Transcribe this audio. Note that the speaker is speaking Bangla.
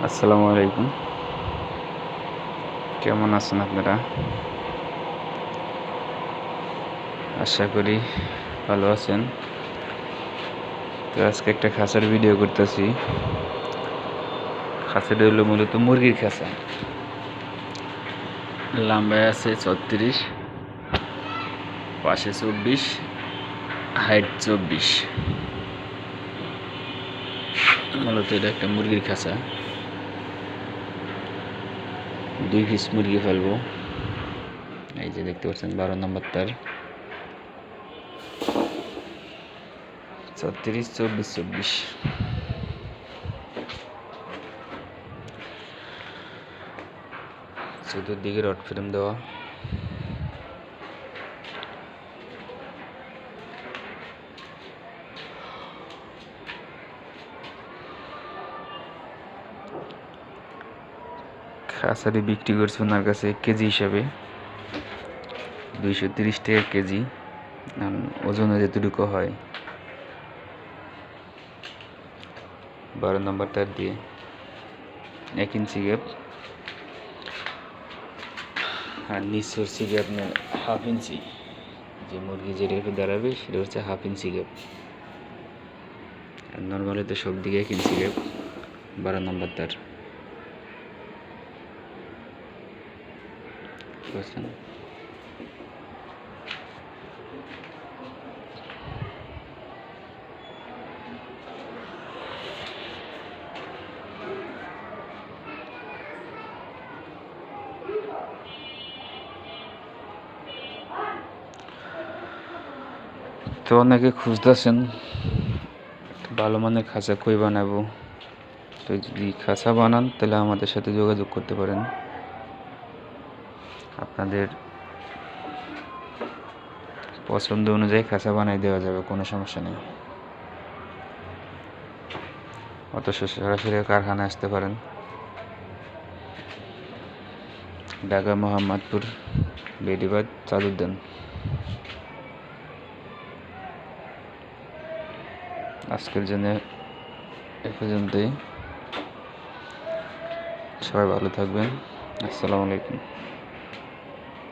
আসসালামু আলাইকুম। কেমন আছেন আপনারা? আশা করি ভালো আছেন। তো আজকে একটা খাঁচার ভিডিও করতেছি। খাঁচাটা হলো মূলত মুরগির খাঁচা। লম্বায় আছে 36, পাশে 24, হাইট 24। মূলত এটা একটা মুরগির খাঁচা। 2 পিস মুরগি ফেলবো। এই যে দেখতে পাচ্ছেন 12 নম্বর তার। 36, 24, 24। চতুর্দিকে রড ফ্রেম দেওয়া। খাঁচাটি বিক্রি করছে ওনার কাছে কেজি হিসাবে 230 টাকা কেজি। ওজনে যেটুকু হয় 12 নম্বর তার দিয়ে 1 ইঞ্চি গ্যাপ, আর নিচ হচ্ছে গিয়ে আপনার 1/2 ইঞ্চি। যে মুরগি যে রেখে দাঁড়াবে সেটা হচ্ছে 1/2 ইঞ্চি গ্যাপ। আর নর্মালি তো সব দিকে 1 ইঞ্চি গ্যাপ। 12 নম্বর তার বুঝছেন। তো অনেকে খুঁজতেছেন ভালো মানের খাঁচা কই বানাবো। তো যদি খাঁচা বানান তাহলে আমাদের সাথে যোগাযোগ করতে পারেন। আপনাদের পছন্দ অনুযায়ী খাঁচা বানাই দেওয়া যাবে, কোনো সমস্যা নেই। অথচ সরাসরি কারখানায় আসতে পারেন। ঢাকা মোহাম্মদপুর বেডিবাদ চাঁদুদ্দিন। আজকের জন্য এ পর্যন্তই। সবাই ভালো থাকবেন। আসসালামু আলাইকুম।